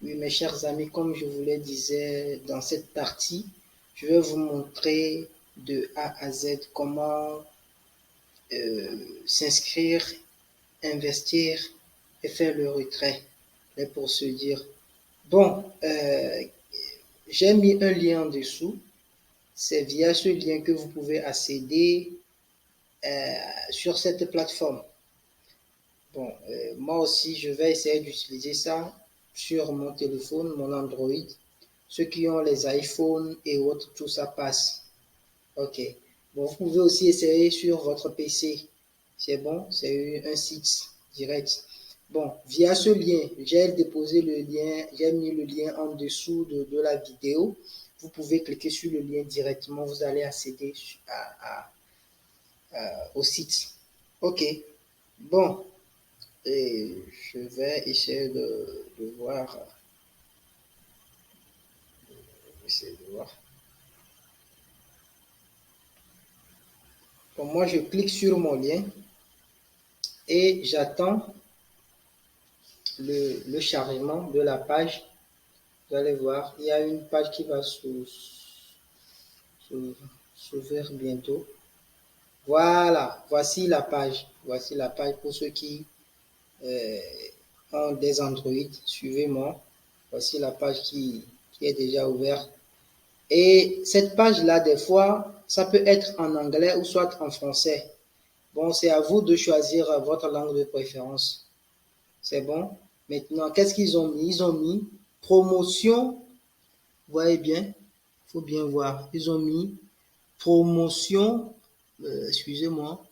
Oui, mes chers amis, comme je vous le disais dans cette partie, je vais vous montrer de A à Z comment s'inscrire, investir et faire le retrait, les procédures. Bon, j'ai mis un lien en dessous. C'est via ce lien que vous pouvez accéder sur cette plateforme. Bon, moi aussi, je vais essayer d'utiliser ça sur mon téléphone, mon Android. Ceux qui ont les iPhones et autres, tout ça passe. Ok. Bon, vous pouvez aussi essayer sur votre PC. C'est bon, c'est un site direct. Bon, via ce lien, j'ai déposé le lien, j'ai mis le lien en dessous de la vidéo. Vous pouvez cliquer sur le lien directement, vous allez accéder au site. Ok. Bon, et je vais essayer de voir. Essayer de voir. Bon, moi, je clique sur mon lien et j'attends le chargement de la page. Vous allez voir, il y a une page qui va s'ouvrir bientôt. Voilà, voici la page. Voici la page pour ceux qui euh, ont des Android. Suivez-moi. Voici la page qui est déjà ouverte. Et cette page-là, des fois, ça peut être en anglais ou soit en français. Bon, c'est à vous de choisir votre langue de préférence. C'est bon? Maintenant, qu'est-ce qu'ils ont mis? Ils ont mis promotion. Vous voyez bien? Il faut bien voir. Ils ont mis promotion, excusez-moi,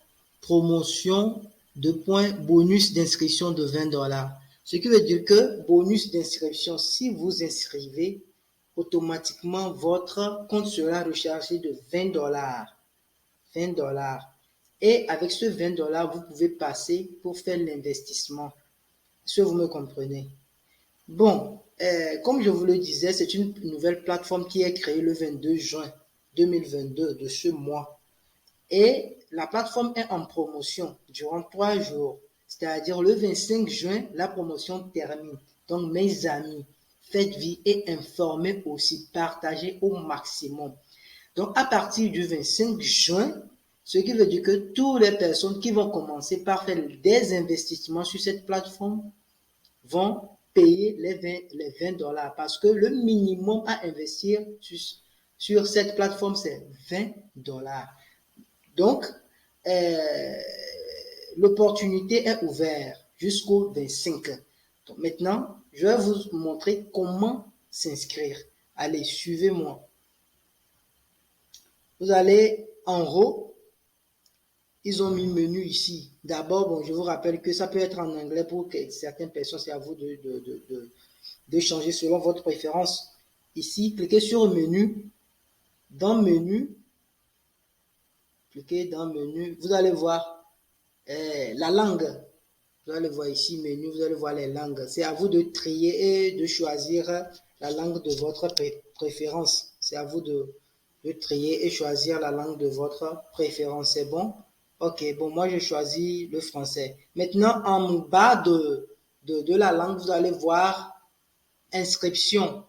promotion de points bonus d'inscription de 20 $. Ce qui veut dire que bonus d'inscription, si vous inscrivez, automatiquement votre compte sera rechargé de 20 $. 20 $. Et avec ce 20 $, vous pouvez passer pour faire l'investissement. Est-ce que vous me comprenez? Bon, comme je vous le disais, c'est une nouvelle plateforme qui est créée le 22 juin 2022 de ce mois. Et la plateforme est en promotion durant 3 jours. C'est-à-dire le 25 juin, la promotion termine. Donc, mes amis, faites vie et informez aussi, partagez au maximum. Donc, à partir du 25 juin, ce qui veut dire que toutes les personnes qui vont commencer par faire des investissements sur cette plateforme vont payer les 20 $ parce que le minimum à investir sur cette plateforme, c'est 20 $. Donc, euh, l'opportunité est ouverte jusqu'au 25. Donc, maintenant, je vais vous montrer comment s'inscrire. Allez, suivez-moi. Vous allez en haut, ils ont mis menu ici. D'abord, bon, je vous rappelle que ça peut être en anglais pour certaines personnes, c'est à vous de changer selon votre préférence. Ici, cliquez sur menu. Dans menu, cliquez dans menu. Vous allez voir la langue. Vous allez voir ici menu, vous allez voir les langues. C'est à vous de trier et de choisir la langue de votre préférence. C'est à vous de trier et choisir la langue de votre préférence. C'est bon? Ok, bon, moi je choisis le français. Maintenant, en bas de la langue, vous allez voir inscription,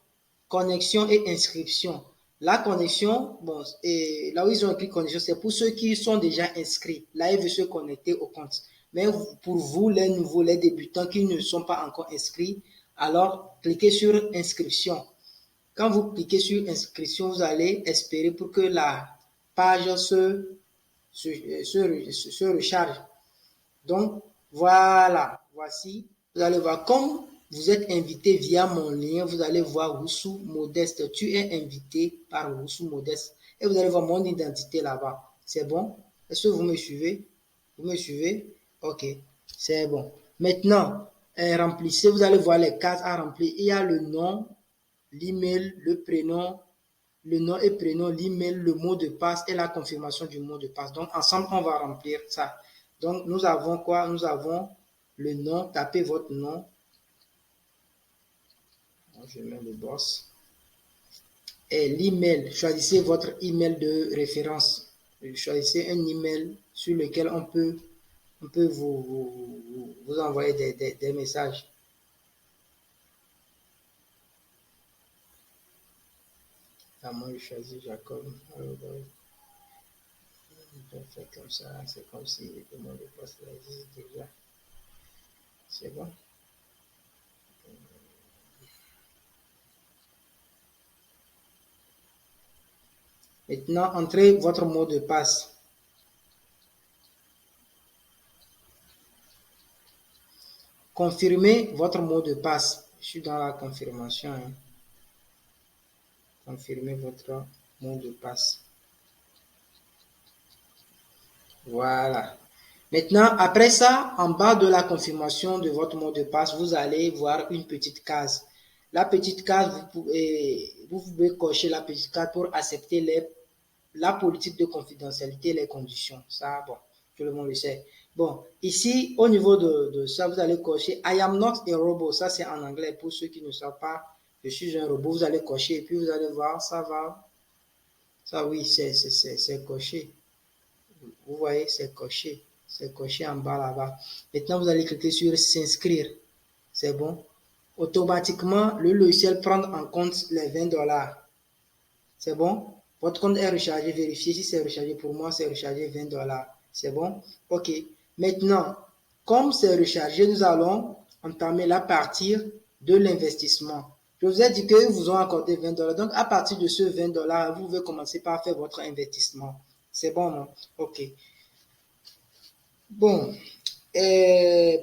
connexion et inscription. La connexion, bon, et là où ils ont écrit connexion, c'est pour ceux qui sont déjà inscrits. Là, ils veulent se connecter au compte. Mais pour vous, les nouveaux, les débutants qui ne sont pas encore inscrits, alors cliquez sur inscription. Quand vous cliquez sur inscription, vous allez espérer pour que la page se recharge. Donc, voilà, voici. Vous allez voir, comme vous êtes invité via mon lien, vous allez voir Roussou Modeste. Tu es invité par Roussou Modeste. Et vous allez voir mon identité là-bas. C'est bon? Est-ce que vous me suivez? Vous me suivez? Ok, c'est bon. Maintenant, remplissez, vous allez voir les cases à remplir. Il y a le nom, l'email, le nom et prénom, l'email, le mot de passe et la confirmation du mot de passe. Donc, ensemble, on va remplir ça. Donc, nous avons quoi? Nous avons le nom. Tapez votre nom. Je mets le boss. Et l'email. Choisissez votre email de référence. Choisissez un email sur lequel on peut vous envoyer des messages. À moi, je choisis Jacob. Alors, je vais faire comme ça. C'est comme si le mot de passe existe déjà. C'est bon. Maintenant, entrez votre mot de passe. Confirmez votre mot de passe. Je suis dans la confirmation. Hein. Confirmez votre mot de passe. Voilà. Maintenant, après ça, en bas de la confirmation de votre mot de passe, vous allez voir une petite case. La petite case, vous pouvez cocher la petite case pour accepter la politique de confidentialité et les conditions. Ça, bon, tout le monde le sait. Bon, ici, au niveau de ça, vous allez cocher I am not a robot. Ça, c'est en anglais. Pour ceux qui ne savent pas, je suis un robot. Vous allez cocher et puis vous allez voir, ça va. Ça, oui, c'est coché. Vous voyez, c'est coché. C'est coché en bas là-bas. Maintenant, vous allez cliquer sur s'inscrire. C'est bon. Automatiquement, le logiciel prend en compte les 20 $. C'est bon. Votre compte est rechargé. Vérifiez si c'est rechargé. Pour moi, c'est rechargé 20 $. C'est bon. OK. Maintenant, comme c'est rechargé, nous allons entamer la partie de l'investissement. Je vous ai dit qu'ils vous ont accordé 20 $. Donc, à partir de ce 20 $, vous pouvez commencer par faire votre investissement. C'est bon, non? OK. Bon,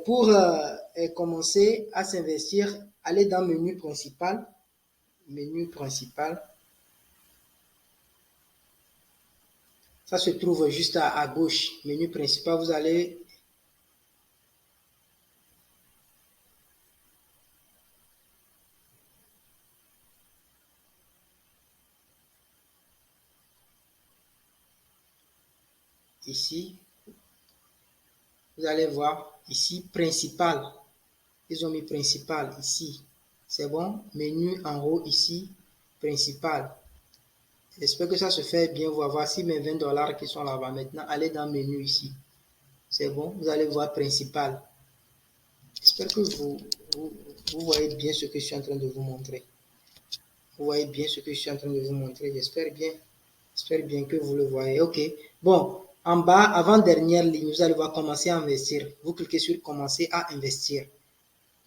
pour commencer à s'investir, allez dans menu principal. Menu principal. Ça se trouve juste à gauche. Menu principal, vous allez ici. Vous allez voir ici principal. Ils ont mis principal ici. C'est bon. Menu en haut ici. Principal. J'espère que ça se fait bien. Voici mes 20 $ qui sont là-bas. Maintenant, allez dans menu ici. C'est bon. Vous allez voir principal. J'espère que vous voyez bien ce que je suis en train de vous montrer. Vous voyez bien ce que je suis en train de vous montrer. J'espère bien. J'espère bien que vous le voyez. OK. Bon. En bas, avant-dernière ligne, vous allez voir commencer à investir. Vous cliquez sur commencer à investir.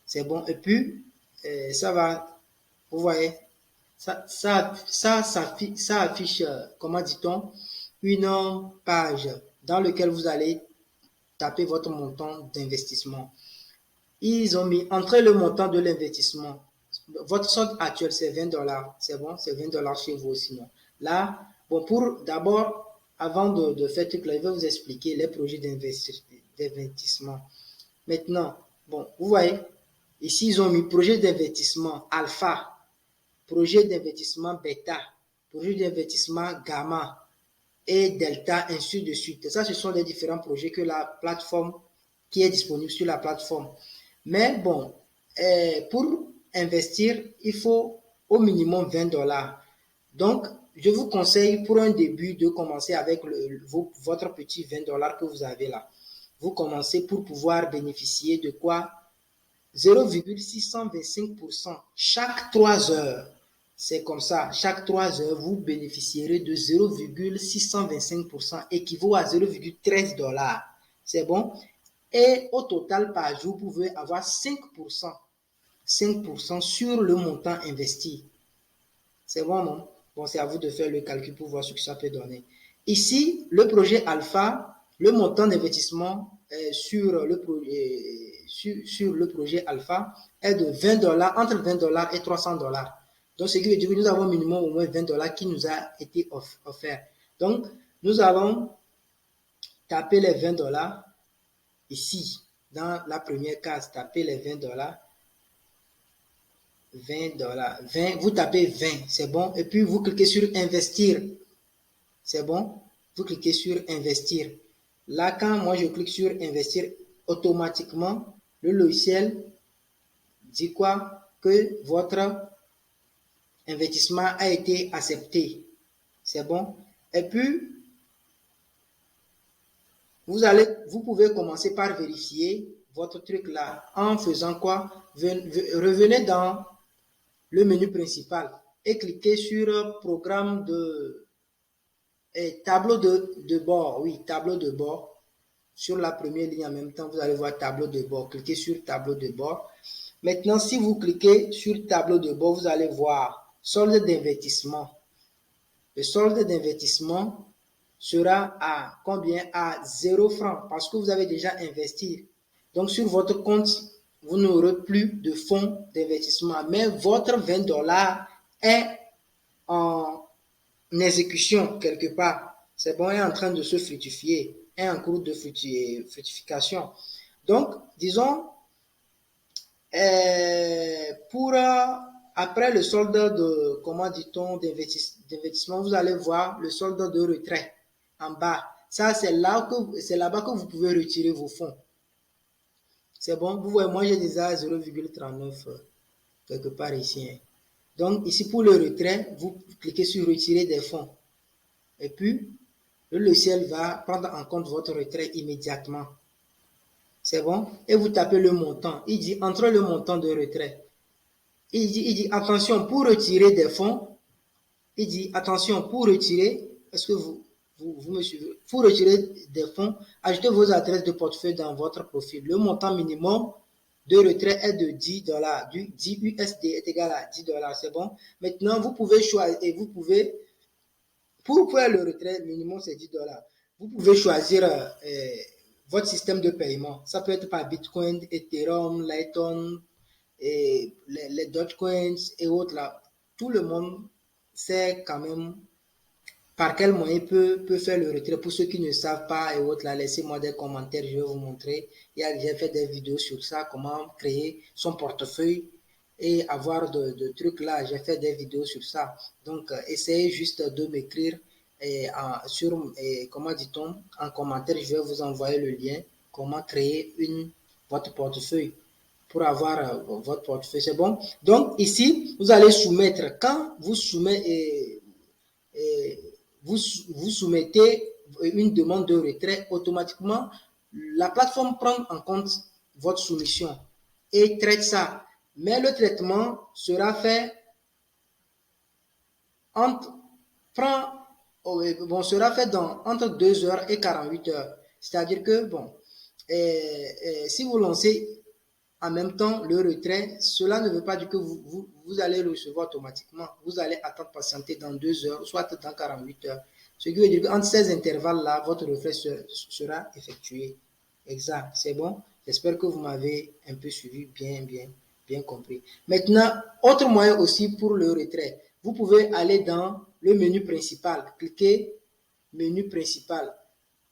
C'est bon. Et puis, ça va, vous voyez, ça affiche, comment dit-on, une page dans laquelle vous allez taper votre montant d'investissement. Ils ont mis, entrez le montant de l'investissement. Votre solde actuel, c'est 20 $. C'est bon, c'est 20 $ chez vous sinon. Là, bon, pour d'abord, avant de faire tout là, je vais vous expliquer les projets d'investissement. Maintenant, bon, vous voyez, ici, ils ont mis projet d'investissement alpha, projet d'investissement bêta, projet d'investissement gamma et delta, ainsi de suite. Ça, ce sont les différents projets que la plateforme, qui est disponible sur la plateforme. Mais bon, pour investir, il faut au minimum 20 $. Donc, je vous conseille pour un début de commencer avec votre petit 20 $ que vous avez là. Vous commencez pour pouvoir bénéficier de quoi? 0,625% chaque 3 heures. C'est comme ça, chaque 3 heures, vous bénéficierez de 0,625%, équivaut à 0,13 $. C'est bon? Et au total, par jour, vous pouvez avoir 5%. 5% sur le montant investi. C'est bon, non? Bon, c'est à vous de faire le calcul pour voir ce que ça peut donner. Ici, le projet Alpha, le montant d'investissement sur le projet Alpha est de 20 $, entre 20 $ et 300 $. Donc, ce qui veut dire que nous avons minimum au moins 20 $ qui nous a été offert. Donc, nous allons taper les 20 $ ici, dans la première case, taper les 20 $. 20 $. 20, vous tapez 20, c'est bon. Et puis, vous cliquez sur investir. C'est bon. Vous cliquez sur investir. Là, quand moi, je clique sur investir, automatiquement, le logiciel dit quoi? Que votre investissement a été accepté. C'est bon. Et puis, vous pouvez commencer par vérifier votre truc là en faisant quoi? Revenez dans le menu principal. et cliquez sur programme de tableau de bord. Oui, tableau de bord. Sur la première ligne en même temps, vous allez voir tableau de bord. Cliquez sur tableau de bord. Maintenant, si vous cliquez sur tableau de bord, vous allez voir solde d'investissement. Le solde d'investissement sera à combien? À 0 francs parce que vous avez déjà investi. Donc, sur votre compte, vous n'aurez plus de fonds d'investissement, mais votre 20 $ est en exécution quelque part. C'est bon, est en train de se fructifier, est en cours de fructification. Donc, disons, pour après le solde de, comment dit-on, d'investissement, vous allez voir le solde de retrait en bas. Ça, c'est là-bas que vous pouvez retirer vos fonds. C'est bon, vous voyez, moi j'ai déjà 0,39 quelque part ici. Hein. Donc, ici pour le retrait, vous cliquez sur retirer des fonds. Et puis, le logiciel va prendre en compte votre retrait immédiatement. C'est bon? Et vous tapez le montant. Il dit, entre le montant de retrait. Il dit, attention, pour retirer des fonds, il dit, attention, pour retirer, est-ce que vous me suivez? Pour retirer des fonds, ajoutez vos adresses de portefeuille dans votre profil. Le montant minimum de retrait est de 10 $. Du 10 USD est égal à 10 $. C'est bon? Maintenant, vous pouvez choisir, et vous pouvez, pour faire le retrait minimum, c'est 10 $. Vous pouvez choisir votre système de paiement. Ça peut être par Bitcoin, Ethereum, Litecoin, et les Dogecoins et autres là. Tout le monde sait quand même par quel moyen peut faire le retrait. Pour ceux qui ne savent pas et autres là, laissez-moi des commentaires, je vais vous montrer. J'ai fait des vidéos sur ça, comment créer son portefeuille et avoir de trucs là. J'ai fait des vidéos sur ça. Donc, essayez juste de m'écrire comment dit-on, en commentaire, je vais vous envoyer le lien, comment créer votre portefeuille pour avoir votre portefeuille. C'est bon? Donc, ici, vous allez soumettre. Quand vous soumettez, vous soumettez une demande de retrait, automatiquement, la plateforme prend en compte votre soumission et traite ça. Mais le traitement sera fait sera fait entre 2 heures et 48 heures. C'est-à-dire que, bon, si vous lancez en même temps le retrait, cela ne veut pas dire que vous allez le recevoir automatiquement. Vous allez attendre patienter dans 2 heures, soit dans 48 heures. Ce qui veut dire qu'entre ces intervalles-là, votre retrait sera effectué. Exact, c'est bon. J'espère que vous m'avez un peu suivi, bien compris. Maintenant, autre moyen aussi pour le retrait. Vous pouvez aller dans le menu principal. Cliquez menu principal.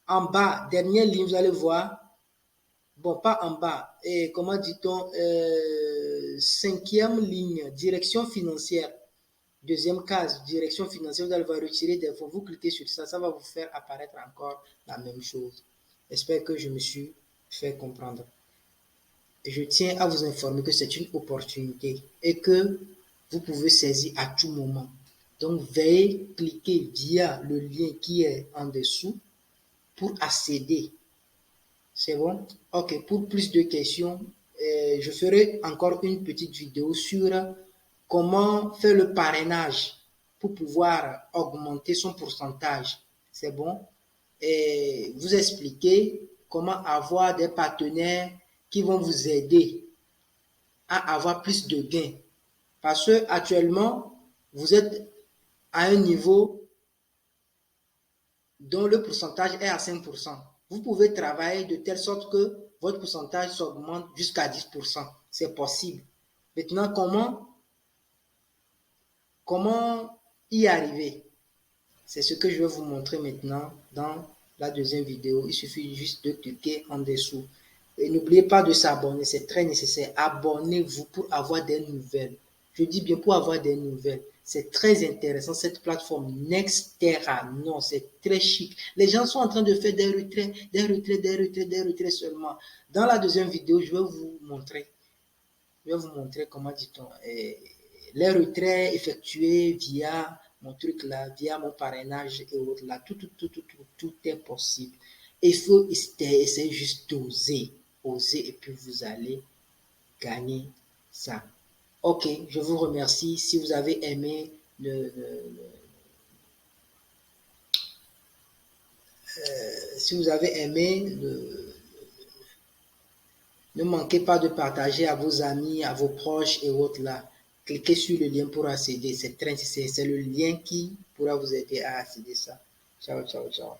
En bas, dernière ligne, vous allez voir. Bon, pas en bas. Et comment dit-on? Cinquième ligne, direction financière. Deuxième case, direction financière. Vous allez voir retirer des fonds. Vous cliquez sur ça, ça va vous faire apparaître encore la même chose. J'espère que je me suis fait comprendre. Je tiens à vous informer que c'est une opportunité et que vous pouvez saisir à tout moment. Donc, veuillez cliquer via le lien qui est en dessous pour accéder. C'est bon? Ok, pour plus de questions, je ferai encore une petite vidéo sur comment faire le parrainage pour pouvoir augmenter son pourcentage. C'est bon? Et vous expliquer comment avoir des partenaires qui vont vous aider à avoir plus de gains. Parce que actuellement, vous êtes à un niveau dont le pourcentage est à 5%. Vous pouvez travailler de telle sorte que votre pourcentage s'augmente jusqu'à 10%. C'est possible. Maintenant, comment y arriver? C'est ce que je vais vous montrer maintenant dans la deuxième vidéo. Il suffit juste de cliquer en dessous. Et n'oubliez pas de s'abonner, c'est très nécessaire. Abonnez-vous pour avoir des nouvelles. Je dis bien pour avoir des nouvelles. C'est très intéressant, cette plateforme Nextera. Non, c'est très chic. Les gens sont en train de faire des retraits seulement. Dans la deuxième vidéo, je vais vous montrer comment dit-on, les retraits effectués via mon truc là, via mon parrainage et autres là. Tout est possible. Il faut essayer juste d'oser. Oser et puis vous allez gagner ça. Ok, je vous remercie. Si vous avez aimé si vous avez aimé, ne manquez pas de partager à vos amis, à vos proches et autres là. Cliquez sur le lien pour accéder. C'est le lien qui pourra vous aider à accéder à ça. Ciao, ciao, ciao.